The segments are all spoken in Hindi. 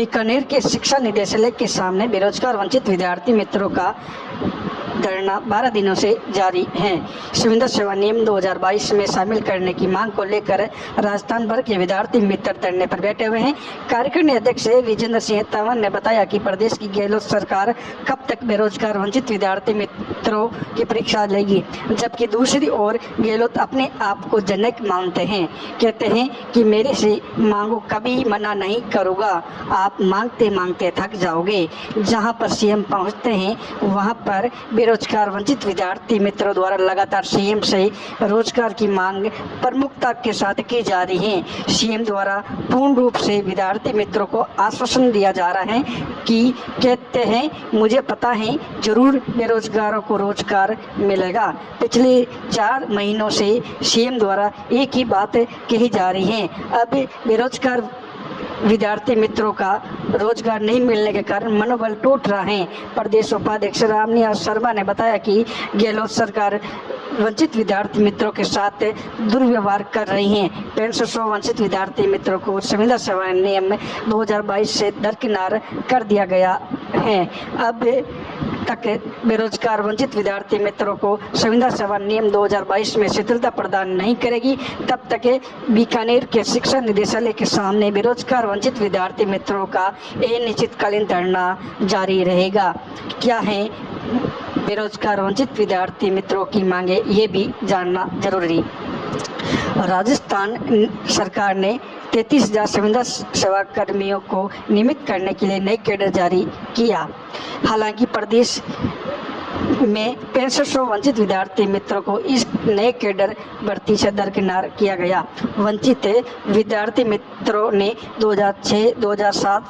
बीकानेर के शिक्षा निदेशालय के सामने बेरोजगार वंचित विद्यार्थी मित्रों का धरना 12 दिनों से जारी है। संविदा सेवा नियम 2022 में शामिल करने की मांग को लेकर राजस्थान भर के विद्यार्थी मित्र धरने पर बैठे हुए हैं। कार्यकारिणी अध्यक्ष विजेंद्र सिंह तंवर ने बताया कि प्रदेश की गहलोत सरकार कब तक बेरोजगार वंचित विद्यार्थी मित्रों की परीक्षा लेगी, जबकि दूसरी ओर गहलोत अपने आप को जनक मानते हैं। कहते हैं कि मेरे से मांगो कभी मना नहीं करूँगा, आप मांगते मांगते थक जाओगे। जहाँ पर सीएम पहुँचते हैं वहाँ पर बेरोजगार वंचित विद्यार्थी मित्रों द्वारा लगातार सीएम से रोजगार की मांग प्रमुखता के साथ की जा रही है। सीएम द्वारा पूर्ण रूप से विद्यार्थी मित्रों को आश्वासन दिया जा रहा है कि कहते हैं मुझे पता है जरूर बेरोजगारों को रोजगार मिलेगा। पिछले 4 महीनों से सीएम द्वारा एक ही बात कही जा रही है। अब बेरोजगार विद्यार्थी मित्रों का रोजगार नहीं मिलने के कारण मनोबल टूट रहा है। प्रदेश उपाध्यक्ष रामनिवास शर्मा ने बताया कि गहलोत सरकार वंचित विद्यार्थी मित्रों के साथ दुर्व्यवहार कर रही है। 6500 वंचित विद्यार्थी मित्रों को संविदा सेवा नियम 2022 से दरकिनार कर दिया गया है। अब तक बेरोजगार वंचित विद्यार्थी मित्रों को संविदा सेवा नियम 2022 में शिथिलता प्रदान नहीं करेगी, तब तक बीकानेर के शिक्षा निदेशालय के सामने बेरोजगार वंचित विद्यार्थी मित्रों का अनिश्चितकालीन धरना जारी रहेगा। क्या है बेरोजगार वंचित विद्यार्थी मित्रों की मांगे, ये भी जानना जरूरी। राजस्थान सरकार ने 33,000 संविदा सेवा कर्मियों को नियमित करने के लिए नई कैडर जारी किया। हालांकि प्रदेश में 6500 वंचित विद्यार्थी मित्रों को इस नए कैडर भर्ती से दरकिनार किया गया। वंचित विद्यार्थी मित्रों ने 2006-2007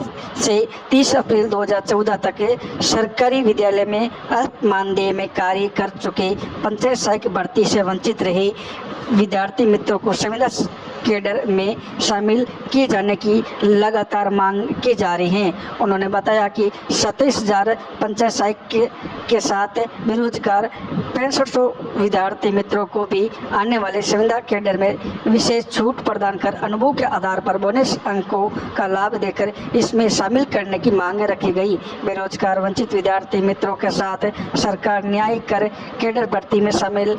से 30 अप्रैल 2014 तक सरकारी विद्यालय में अल्प मानदेय में कार्य कर चुके पंचायत सहायक भर्ती से वंचित रहे विद्यार्थी मित्रों को संविदा कैडर में शामिल किए जाने की लगातार मांग की जा रही है। उन्होंने बताया कि 27,000 पंचायत सहायक के साथ बेरोजगार 6500 विद्यार्थी मित्रों को भी आने वाले संविदा कैडर में विशेष छूट प्रदान कर अनुभव के आधार पर बोनस अंकों का लाभ देकर इसमें शामिल करने की मांग रखी गई। बेरोजगार वंचित विद्यार्थी मित्रों के साथ सरकार न्याय कर कैडर भर्ती में शामिल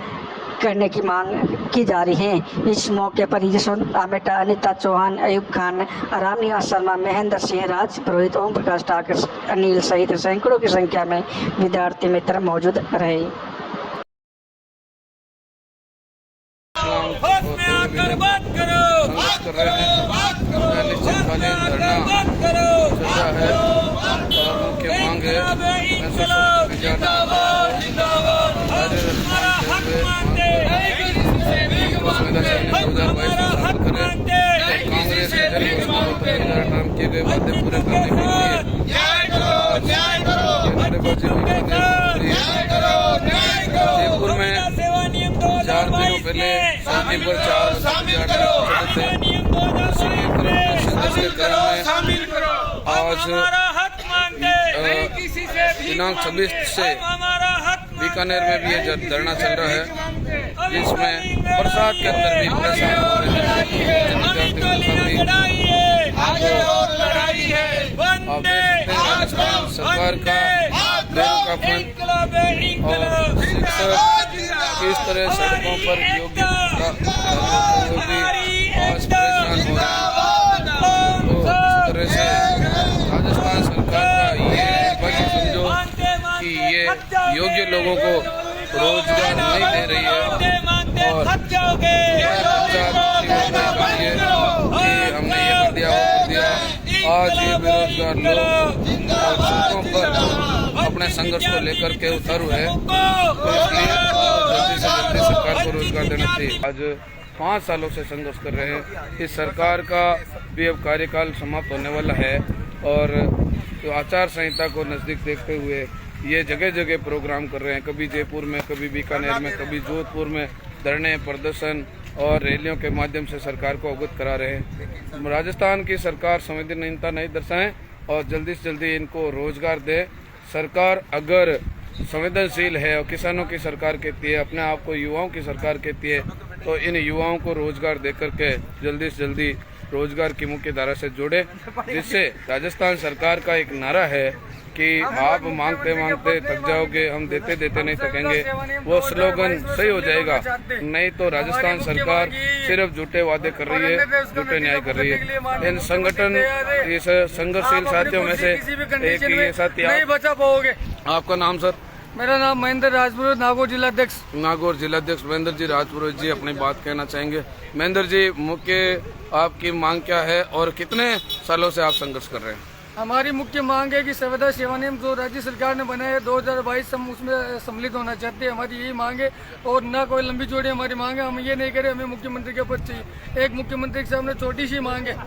करने की मांग की जा रही है। इस मौके पर यशवंत आमेटा, अनिता चौहान, अयूब खान, रामनिवास शर्मा, महेंद्र सिंह, राज पुरोहित, ओम प्रकाश ठाकुर, अनिल सहित सैकड़ों की संख्या में विद्यार्थी मित्र मौजूद रहे। कांग्रेस नाम किए गए वादे पूरे करने के लिए जयपुर में 4 दिनों पहले शांति पर 4 आज दिनांक 26 से बीकानेर में भी ये धरना चल रहा है, जिसमें प्रसाद के अंदर भी राजस्थान सरकार का बेरोजगार और शिक्षक किस तरह सड़कों पर योगी आज परेशान हो रहे हैं। तो इस तरह से राजस्थान सरकार का ये वजह समझो कि ये योग्य लोगों को रोजगार नहीं दे रही है और हमने ये कर दिया आज ये बेरोजगार लोग सड़कों पर अपने संघर्ष को लेकर के उतर हुए हैं। तो इसलिए जल्दी से जल्दी सरकार को रोजगार देना चाहिए। आज 5 सालों से संघर्ष कर रहे हैं। इस सरकार का भी अब कार्यकाल समाप्त होने वाला है और तो आचार संहिता को नज़दीक देखते हुए ये जगह जगह प्रोग्राम कर रहे हैं। कभी जयपुर में, कभी बीकानेर में, कभी जोधपुर में धरने, प्रदर्शन और रैलियों के माध्यम से सरकार को अवगत करा रहे हैं। राजस्थान की सरकार संवेदनहीनता नहीं दर्शाए और जल्दी से जल्दी इनको रोजगार दे। सरकार अगर संवेदनशील है और किसानों की सरकार कहती है, अपने आप को युवाओं की सरकार कहती है, तो इन युवाओं को रोजगार दे करके जल्दी से जल्दी रोजगार की मुख्य धारा से जोड़े, जिससे राजस्थान सरकार का एक नारा है कि आप मांगते मांगते थक जाओगे, हम देते देते नहीं थकेंगे, वो स्लोगन सही हो जाएगा। नहीं तो राजस्थान सरकार सिर्फ झूठे वादे कर रही है, झूठे न्याय कर रही है। इन संगठन इस संघर्षशील साथियों में से एक ये साथी नहीं बचा पाओगे। आपका नाम सर? मेरा नाम महेंद्र राजपुरोहित, नागौर जिलाध्यक्ष। नागौर जिलाध्यक्ष महेंद्र जी राजपुरोहित जी अपनी बात कहना चाहेंगे। महेंद्र जी, मुख्य आपकी मांग क्या है और कितने सालों से आप संघर्ष कर रहे हैं? हमारी मुख्य मांग है कि संविदा सेवा नियम जो राज्य सरकार ने बनाया है 2022 हम उसमें सम्मिलित होना चाहते हैं। हमारी यही मांग है और ना कोई लंबी चौड़ी हमारी मांग है। हम ये नहीं करें हमें मुख्यमंत्री के पद चाहिए। एक मुख्यमंत्री के सामने छोटी सी मांग है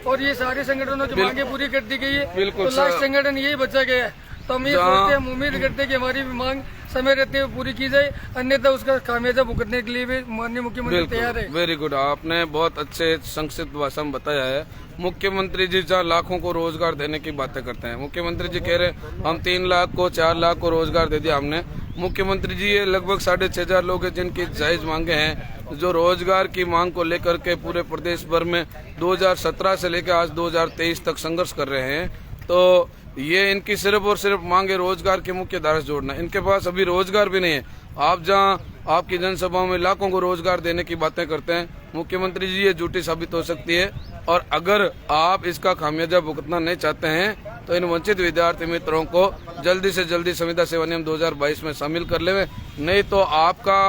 और ये सारे संगठनों की मांगे पूरी कर दी गई है। बिल्कुल तो लास्ट संगठन यही बचा गया है। तो हम ये सोचते हैं, हम उम्मीद करते हैं कि हमारी भी मांग समय रहते हुए पूरी की जाए, अन्यथा उसका खामियाजा भुगतने के लिए भी माननीय मुख्यमंत्री तैयार है। वेरी गुड, आपने बहुत अच्छे संक्षिप्त भाषा में बताया है। मुख्यमंत्री जी जहाँ लाखों को रोजगार देने की बातें करते हैं, मुख्यमंत्री जी कह रहे हैं हम 3 लाख को 4 लाख को रोजगार दे दिया हमने। मुख्यमंत्री जी ये लगभग 6,500 लोग हैं जिनकी जायज मांगे हैं, जो रोजगार की मांग को लेकर के पूरे प्रदेश भर में 2017 से लेकर आज 2023 तक संघर्ष कर रहे हैं। तो ये इनकी सिर्फ और सिर्फ मांगे रोजगार की मुख्य धारा से जोड़ना। इनके पास अभी रोजगार भी नहीं है। आप जहां आपकी जनसभाओं में लाखों को रोजगार देने की बातें करते हैं, मुख्यमंत्री जी ये झूठी साबित हो सकती है। और अगर आप इसका खामियाजा भुगतना नहीं चाहते हैं तो इन वंचित विद्यार्थी मित्रों को जल्दी से जल्दी संविदा सेवा नियम 2022 में शामिल कर लेवे, नहीं तो आपका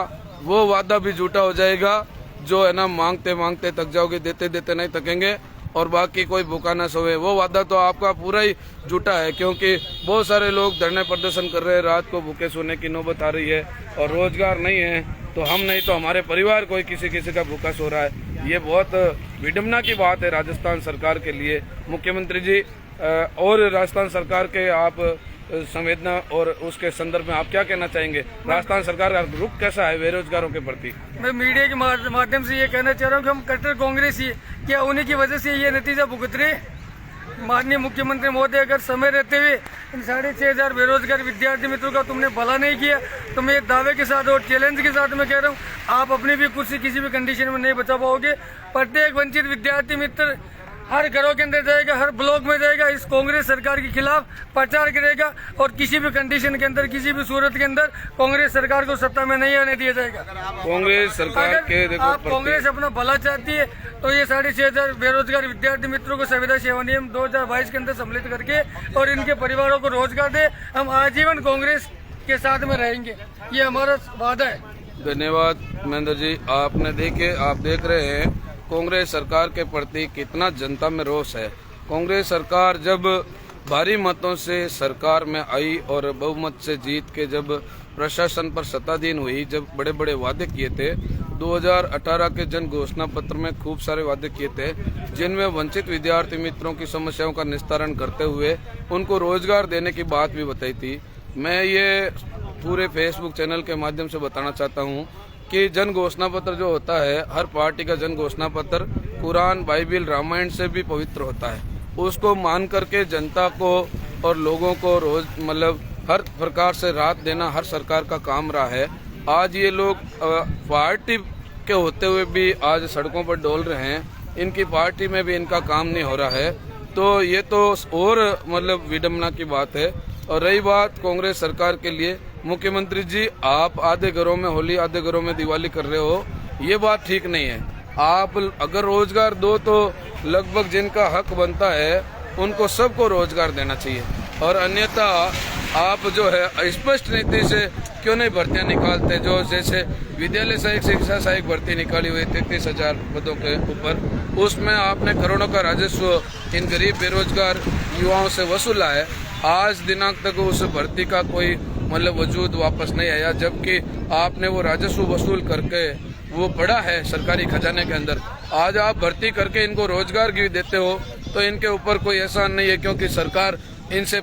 वो वादा भी झूठा हो जाएगा जो है ना, मांगते मांगते थक जाओगे, देते देते नहीं थकेंगे और बाकी कोई भूखा न सोए। वो वादा तो आपका पूरा ही झूठा है, क्योंकि बहुत सारे लोग धरने प्रदर्शन कर रहे हैं, रात को भूखे सोने की नौबत आ रही है और रोजगार नहीं है। तो हम नहीं तो हमारे परिवार कोई किसी का भूखा सो रहा है। ये बहुत विडम्बना की बात है राजस्थान सरकार के लिए। मुख्यमंत्री जी और राजस्थान सरकार के आप संवेदना और उसके संदर्भ में आप क्या कहना चाहेंगे? राजस्थान सरकार का रुख कैसा है बेरोजगारों के प्रति? मैं मीडिया के माध्यम से ये कहना चाह रहा हूँ कि हम कट्टर कांग्रेस ही क्या उन्हीं की वजह से ये नतीजा भुगत रहे। माननीय मुख्यमंत्री महोदय, अगर समय रहते हुए इन 6,500 बेरोजगार विद्यार्थी मित्रों का तुमने भला नहीं किया तो मैं दावे के साथ और चैलेंज के साथ मैं कह रहा हूँ, आप अपनी भी कुर्सी किसी भी कंडीशन में नहीं बचा पाओगे। प्रत्येक वंचित विद्यार्थी मित्र हर घरों के अंदर जाएगा, हर ब्लॉक में जाएगा, इस कांग्रेस सरकार के खिलाफ प्रचार करेगा और किसी भी कंडीशन के अंदर, किसी भी सूरत के अंदर कांग्रेस सरकार को सत्ता में नहीं आने दिया जाएगा। कांग्रेस सरकार के देखो, आप कांग्रेस अपना भला चाहती है तो ये 6,500 बेरोजगार विद्यार्थी मित्रों को संविदा सेवा नियम 2022 के अंदर सम्मिलित करके और इनके परिवारों को रोजगार दे। हम आजीवन कांग्रेस के साथ में रहेंगे, ये हमारा वादा है। धन्यवाद महेंद्र जी। आपने देखे, आप देख रहे हैं कांग्रेस सरकार के प्रति कितना जनता में रोष है। कांग्रेस सरकार जब भारी मतों से सरकार में आई और बहुमत से जीत के जब प्रशासन पर सत्ताधीन हुई, जब बड़े बड़े वादे किए थे, 2018 के जन घोषणा पत्र में खूब सारे वादे किए थे, जिनमें वंचित विद्यार्थी मित्रों की समस्याओं का निस्तारण करते हुए उनको रोजगार देने की बात भी बताई थी। मैं ये पूरे फेसबुक चैनल के माध्यम से बताना चाहता हूँ कि जन घोषणा पत्र जो होता है, हर पार्टी का जन घोषणा पत्र कुरान, बाइबिल, रामायण से भी पवित्र होता है। उसको मान करके जनता को और लोगों को रोज मतलब हर प्रकार से राहत देना हर सरकार का काम रहा है। आज ये लोग पार्टी के होते हुए भी आज सड़कों पर डोल रहे हैं, इनकी पार्टी में भी इनका काम नहीं हो रहा है। तो ये तो और मतलब विडम्बना की बात है। और रही बात कांग्रेस सरकार के लिए, मुख्यमंत्री जी आप आधे घरों में होली आधे घरों में दिवाली कर रहे हो, ये बात ठीक नहीं है। आप अगर रोजगार दो तो लगभग जिनका हक बनता है उनको सबको रोजगार देना चाहिए, और अन्यथा आप जो है स्पष्ट नीति से क्यों नहीं भर्तियां निकालते, जो जैसे विद्यालय सहायक, शिक्षा सहायक भर्ती निकाली हुई 33,000 पदों के ऊपर, उसमें आपने करोड़ों का राजस्व इन गरीब बेरोजगार युवाओं से वसूला है। आज दिनांक तक उस भर्ती का कोई मतलब वजूद वापस नहीं आया, जबकि आपने वो राजस्व वसूल करके वो पड़ा है सरकारी खजाने के अंदर। आज आप भर्ती करके इनको रोजगार भी देते हो तो इनके ऊपर कोई एहसान नहीं है, क्योंकि सरकार इनसे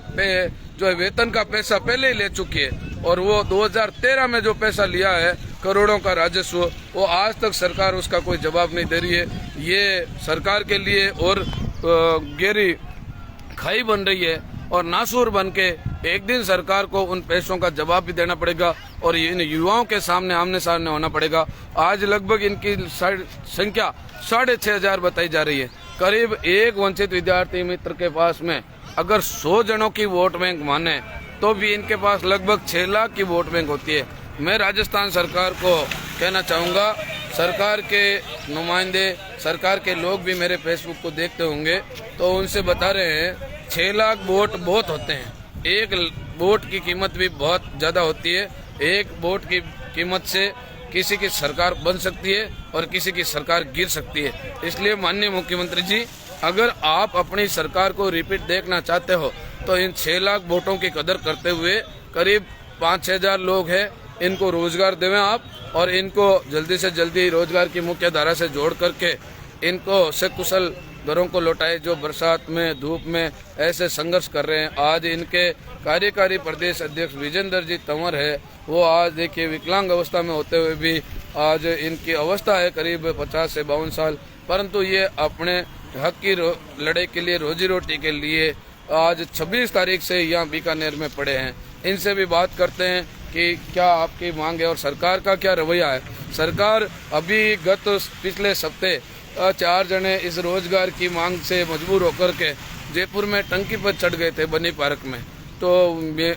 जो है वेतन का पैसा पहले ही ले चुकी है, और वो 2013 में जो पैसा लिया है करोड़ों का राजस्व, वो आज तक सरकार उसका कोई जवाब नहीं दे रही है। ये सरकार के लिए और गहरी खाई बन रही है, और नासूर बन के एक दिन सरकार को उन पैसों का जवाब भी देना पड़ेगा और इन युवाओं के सामने आमने सामने होना पड़ेगा। आज लगभग इनकी संख्या 6,500 बताई जा रही है। करीब एक वंचित विद्यार्थी मित्र के पास में अगर 100 जनों की वोट बैंक माने तो भी इनके पास लगभग 6 लाख की वोट बैंक होती है। मैं राजस्थान सरकार को कहना चाहूँगा, सरकार के नुमाइंदे, सरकार के लोग भी मेरे फेसबुक को देखते होंगे तो उनसे बता रहे हैं 6 लाख वोट बहुत होते हैं। एक वोट की कीमत भी बहुत ज़्यादा होती है। एक वोट की कीमत से किसी की सरकार बन सकती है और किसी की सरकार गिर सकती है। इसलिए माननीय मुख्यमंत्री जी, अगर आप अपनी सरकार को रिपीट देखना चाहते हो तो इन 6 लाख वोटों की कदर करते हुए करीब 5-6 हजार लोग हैं, इनको रोजगार देवें आप और इनको जल्दी से जल्दी रोजगार की मुख्य धारा से जोड़ करके इनको सकुशल घरों को लौटाए, जो बरसात में धूप में ऐसे संघर्ष कर रहे हैं। आज इनके कार्यकारी प्रदेश अध्यक्ष विजेंद्र जी तंवर है, वो आज देखिए विकलांग अवस्था में होते हुए भी आज इनकी अवस्था है करीब 50 से 52 साल, परंतु ये अपने हक की लड़ाई के लिए, रोजी रोटी के लिए आज 26 तारीख से यहाँ बीकानेर में पड़े हैं। इनसे भी बात करते हैं कि क्या आपकी मांग है और सरकार का क्या रवैया है। सरकार अभी पिछले हफ्ते 4 जने इस रोजगार की मांग से मजबूर होकर के जयपुर में टंकी पर चढ़ गए थे बनी पार्क में, तो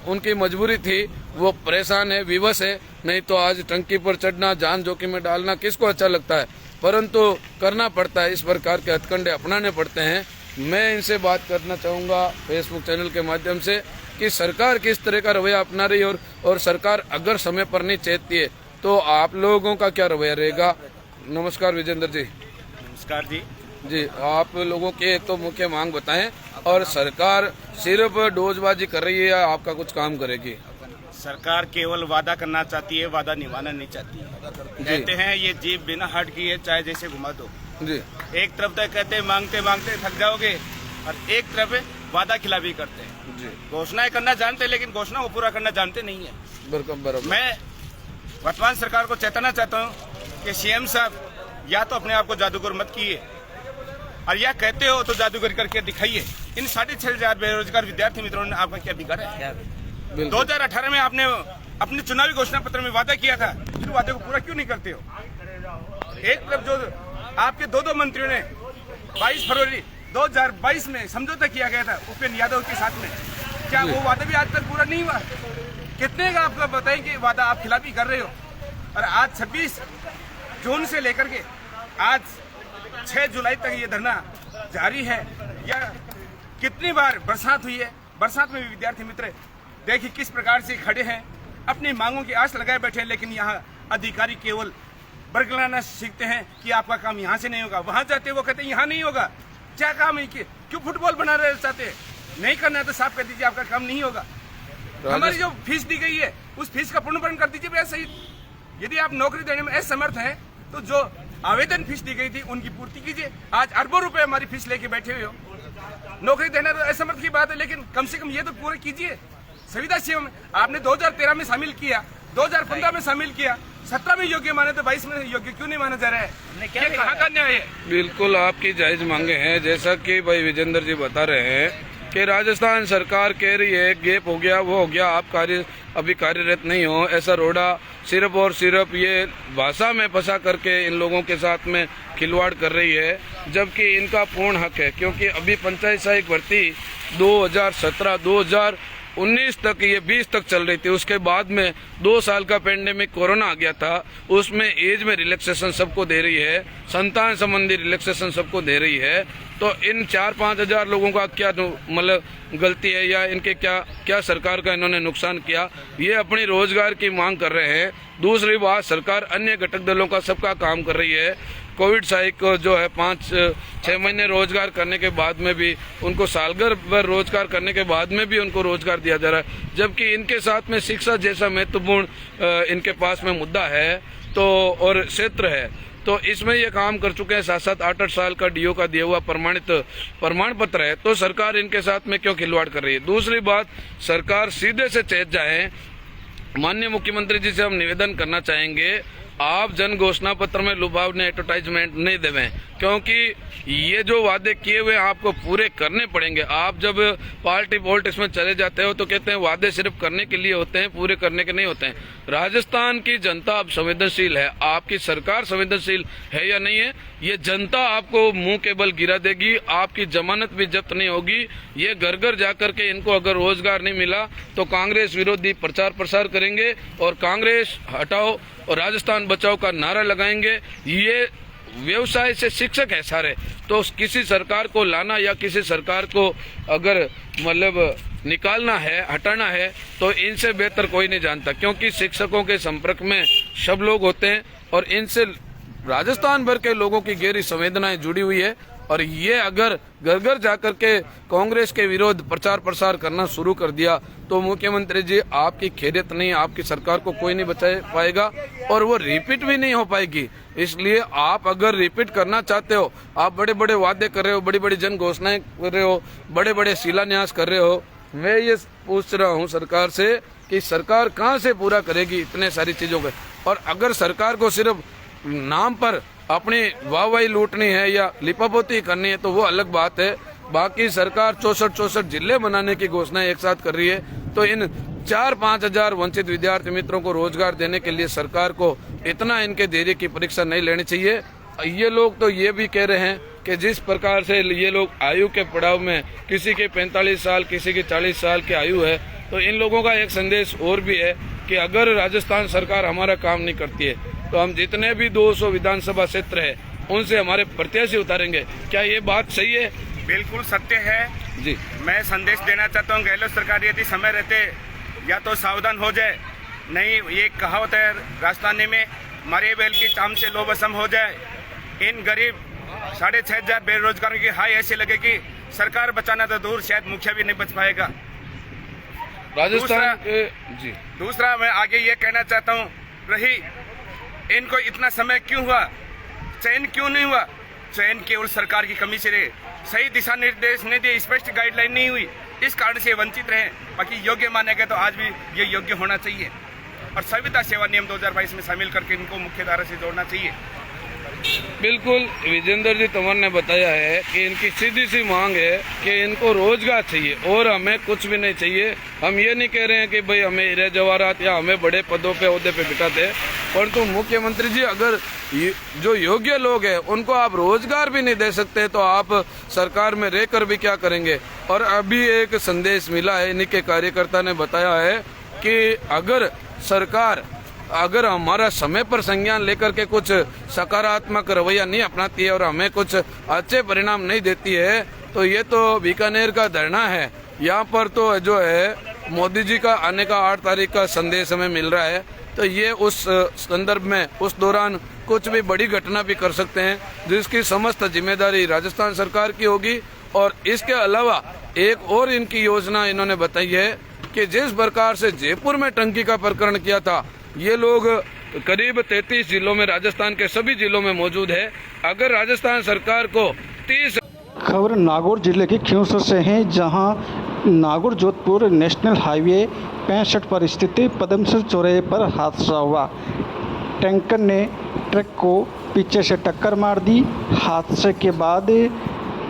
उनकी मजबूरी थी, वो परेशान है, विवश है। नहीं तो आज टंकी पर चढ़ना, जान जोखिम में डालना किसको अच्छा लगता है, परंतु करना पड़ता है। इस प्रकार के हथकंडे अपनाने पड़ते हैं। मैं इनसे बात करना चाहूँगा फेसबुक चैनल के माध्यम से कि सरकार किस तरह का रवैया अपना रही है और सरकार अगर समय पर नहीं चेतती है तो आप लोगों का क्या रवैया रहेगा। नमस्कार विजेंद्र जी। नमस्कार जी। आप लोगों के तो मुख्य मांग बताएं और सरकार सिर्फ डोजबाजी कर रही है या आपका कुछ काम करेगी। सरकार केवल वादा करना चाहती है, वादा निभाना नहीं चाहती है। कहते हैं ये जीभ बिना हट की है, चाहे जैसे घुमा दो जी। एक तरफ तो कहते मांगते मांगते थक जाओगे और एक तरफ वादा खिलाफी करते हैं जी। घोषणाएं करना जानते हैं लेकिन घोषणा को पूरा करना जानते नहीं है। बराबर। मैं वर्तमान सरकार को चेताना चाहता हूँ कि सीएम साहब या तो अपने आप को जादूगर मत किए और या कहते हो तो जादूगर करके दिखाइए। इन 6,500 बेरोजगार विद्यार्थी मित्रों ने आपका क्या बिगाड़ा है। 2018 में आपने अपने चुनावी घोषणा पत्र में वादा किया था, फिर वादे को पूरा क्यों नहीं करते हो। एक तरफ जो आपके 2 मंत्रियों ने 22 फरवरी 2022 में समझौता किया गया था उपेंद्र यादव के साथ में, क्या वो वादा भी आज तक पूरा नहीं हुआ। कितने का आपको बताएं कि वादा आप खिलाफी कर रहे हो। और आज 26 जून से लेकर के आज 6 जुलाई तक ये धरना जारी है। या कितनी बार बरसात हुई है, बरसात में भी विद्यार्थी मित्र देखिए किस प्रकार से खड़े हैं, अपनी मांगों की आस लगाए बैठे हैं। लेकिन यहाँ अधिकारी केवल बरगलाना सीखते हैं कि आपका काम यहाँ से नहीं होगा, वहां जाते वो कहते हैं यहाँ नहीं होगा। क्या काम है, क्यों फुटबॉल बना रहे चाहते हैं, नहीं करना है तो साफ कर दीजिए आपका काम नहीं होगा। हमारी जो फीस दी गई है उस फीस का पुनर्भरण कर दीजिए भैया सही। यदि आप नौकरी देने में असमर्थ हैं तो जो आवेदन फीस दी गई थी उनकी पूर्ति कीजिए। आज अरबों रुपए हमारी फीस लेके बैठे हुए हो, नौकरी देना तो असमर्थ की बात है, लेकिन कम से कम ये तो पूरे कीजिए। संविदा सीएम आपने 2013 में शामिल किया, 2015 में शामिल किया, 17 में योग्य माने तो 22 में योग्य क्यों नहीं माना जा रहा है। क्या कहाँ का न्याय है। बिल्कुल आपकी जायज मांगे हैं। जैसा कि भाई विजेंद्र जी बता रहे हैं कि राजस्थान सरकार कह रही है गैप हो गया, वो हो गया, आप अभी कार्यरत नहीं हो। ऐसा रोड़ा सिर्फ और सिर्फ ये भाषा में फंसा करके इन लोगों के साथ में खिलवाड़ कर रही है, जबकि इनका पूर्ण हक है। क्योंकि अभी पंचायत सहायक भर्ती 2017, 2019 तक, ये 20 तक चल रही थी। उसके बाद में 2 साल का पेंडेमिक कोरोना आ गया था, उसमें एज में रिलैक्सेशन सबको दे रही है, संतान संबंधी रिलैक्सेशन सबको दे रही है। तो इन 4-5 हजार लोगों का क्या मतलब गलती है या इनके क्या सरकार का इन्होंने नुकसान किया, ये अपनी रोजगार की मांग कर रहे हैं। दूसरी बात, सरकार अन्य घटक दलों का सबका काम कर रही है। कोविड सहायक को जो है 5-6 महीने रोजगार करने के बाद में भी उनको सालभर भर रोजगार करने के बाद में भी उनको रोजगार दिया जा रहा है, जबकि इनके साथ में शिक्षा जैसा महत्वपूर्ण इनके पास में मुद्दा है तो और क्षेत्र है, तो इसमें ये काम कर चुके हैं। 7-7, 8-8 साल का डीओ का दिया हुआ प्रमाण पत्र है, तो सरकार इनके साथ में क्यों खिलवाड़ कर रही है। दूसरी बात, सरकार सीधे से चेत जाए। माननीय मुख्यमंत्री जी से हम निवेदन करना चाहेंगे आप जन घोषणा पत्र में लुभावने एडवर्टाइजमेंट नहीं देवें, क्योंकि ये जो वादे किए हुए आपको पूरे करने पड़ेंगे। आप जब पार्टी पॉलिटिक्स में चले जाते हो तो कहते हैं वादे सिर्फ करने के लिए होते हैं, पूरे करने के नहीं होते हैं। राजस्थान की जनता अब संवेदनशील है, आपकी सरकार संवेदनशील है या नहीं है, ये जनता आपको मुंह के बल गिरा देगी, आपकी जमानत भी जब्त नहीं होगी। ये घर घर जाकर के इनको अगर रोजगार नहीं मिला तो कांग्रेस विरोधी प्रचार प्रसार करेंगे और कांग्रेस हटाओ और राजस्थान बचाओ का नारा लगाएंगे। ये व्यवसाय से शिक्षक है सारे, तो किसी सरकार को लाना या किसी सरकार को अगर मतलब निकालना है, हटाना है, तो इनसे बेहतर कोई नहीं जानता, क्योंकि शिक्षकों के संपर्क में सब लोग होते हैं और इनसे राजस्थान भर के लोगों की गहरी संवेदनाएं जुड़ी हुई है। और ये अगर घर घर जाकर के कांग्रेस के विरोध प्रचार प्रसार करना शुरू कर दिया तो मुख्यमंत्री जी आपकी खैरियत नहीं, आपकी सरकार को कोई नहीं बचा पाएगा और वो रिपीट भी नहीं हो पाएगी। इसलिए आप अगर रिपीट करना चाहते हो, आप बड़े बड़े वादे कर रहे हो, बड़ी बड़ी जन घोषणाएं कर रहे हो, बड़े बड़े शिलान्यास कर रहे हो, मैं ये पूछ रहा हूँ सरकार से कि सरकार कहाँ से पूरा करेगी इतने सारी चीजों को। और अगर सरकार को सिर्फ नाम पर अपनी वाहवाही लूटनी है या लिपापोती करनी है तो वो अलग बात है। बाकी सरकार 64 जिले बनाने की घोषणा एक साथ कर रही है, तो इन 4-5 हजार वंचित विद्यार्थी मित्रों को रोजगार देने के लिए सरकार को इतना इनके धैर्य की परीक्षा नहीं लेनी चाहिए। ये लोग तो ये भी कह रहे हैं कि जिस प्रकार से ये लोग आयु के पड़ाव में, किसी के 45 साल, किसी की 40 साल की आयु है, तो इन लोगों का एक संदेश और भी है कि अगर राजस्थान सरकार हमारा काम नहीं करती है तो हम जितने भी 200 विधानसभा क्षेत्र है उनसे हमारे प्रत्याशी उतारेंगे। क्या ये बात सही है? बिल्कुल सत्य है जी। मैं संदेश देना चाहता हूँ, गहलोत सरकार यदि समय रहते या तो सावधान हो जाए, नहीं ये कहावत है राजस्थानी में, मरे बैल की चाम से लोभ असम हो जाए। इन गरीब 6,500 बेरोजगारों की हाय ऐसी लगेगी सरकार बचाना तो दूर, शायद मुखिया भी नहीं बच पाएगा। राजस्थान के जी दूसरा मैं आगे ये कहना चाहता हूँ, रही इनको इतना समय क्यों हुआ, चयन क्यों नहीं हुआ? चयन केवल सरकार की कमी से रहे, सही दिशा निर्देश नहीं दिए, स्पष्ट गाइडलाइन नहीं हुई, इस कारण से वंचित रहे। बाकी योग्य माने गए तो आज भी ये योग्य होना चाहिए और संविदा सेवा नियम 2022 में शामिल करके इनको मुख्य धारा से जोड़ना चाहिए। बिल्कुल विजेंद्र जी तंवर ने बताया है कि इनकी सीधी सी मांग है कि इनको रोजगार चाहिए और हमें कुछ भी नहीं चाहिए। हम ये नहीं कह रहे हैं कि भाई हमें हीरे जवाहरात या हमें बड़े पदों पे ओहदे पे बिठाते हैं, परंतु मुख्यमंत्री जी अगर जो योग्य लोग हैं उनको आप रोजगार भी नहीं दे सकते तो आप सरकार में रहकर भी क्या करेंगे। और अभी एक संदेश मिला है, इन्हीं के कार्यकर्ता ने बताया है कि अगर हमारा समय पर संज्ञान लेकर के कुछ सकारात्मक रवैया नहीं अपनाती है और हमें कुछ अच्छे परिणाम नहीं देती है तो ये तो बीकानेर का धरना है। यहाँ पर तो जो है मोदी जी का आने का 8 तारीख का संदेश हमें मिल रहा है, तो ये उस संदर्भ में उस दौरान कुछ भी बड़ी घटना भी कर सकते हैं जिसकी समस्त जिम्मेदारी राजस्थान सरकार की होगी। और इसके अलावा एक और इनकी योजना इन्होंने बताई है कि जिस प्रकार से जयपुर में टंकी का प्रकरण किया था, ये लोग करीब 33 जिलों में, राजस्थान के सभी जिलों में मौजूद है। अगर राजस्थान सरकार को 30 खबर नागौर जिले के खियूसर से है, जहां नागौर जोधपुर नेशनल हाईवे 65 पर स्थित पद्मसर चौराहे पर हादसा हुआ। टैंकर ने ट्रक को पीछे से टक्कर मार दी। हादसे के बाद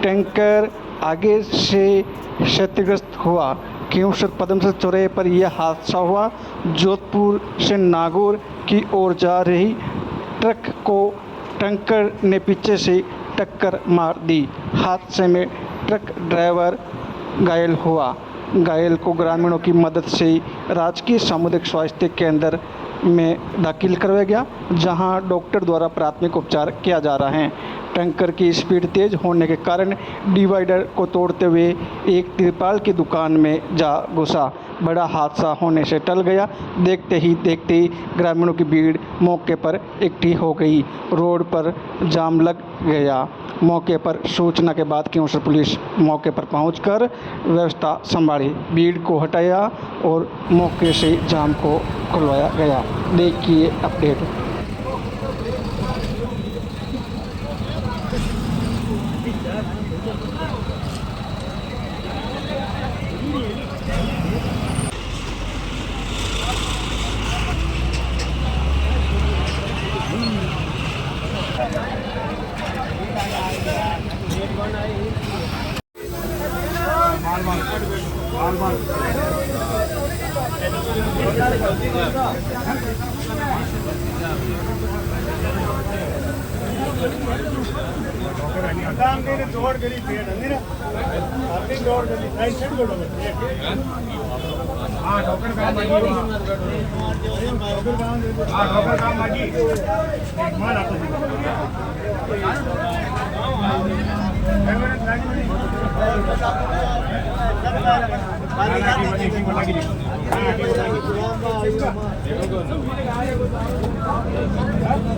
टैंकर आगे से क्षतिग्रस्त हुआ। खियूसर पद्मसर चौराहे पर यह हादसा हुआ। जोधपुर से नागौर की ओर जा रही ट्रक को टैंकर ने पीछे से टक्कर मार दी। हादसे में ट्रक ड्राइवर घायल हुआ। घायल को ग्रामीणों की मदद से राजकीय सामुदायिक स्वास्थ्य केंद्र में दाखिल करवाया गया, जहां डॉक्टर द्वारा प्राथमिक उपचार किया जा रहा है। टैंकर की स्पीड तेज होने के कारण डिवाइडर को तोड़ते हुए एक तिरपाल की दुकान में जा घुसा। बड़ा हादसा होने से टल गया। देखते ही देखते ग्रामीणों की भीड़ मौके पर इकट्ठी हो गई। रोड पर जाम लग गया। मौके पर सूचना के बाद खियूसर पुलिस मौके पर पहुंचकर व्यवस्था संभाली, भीड़ को हटाया और मौके से जाम को खुलवाया गया। देखिए अपडेट। Thank you.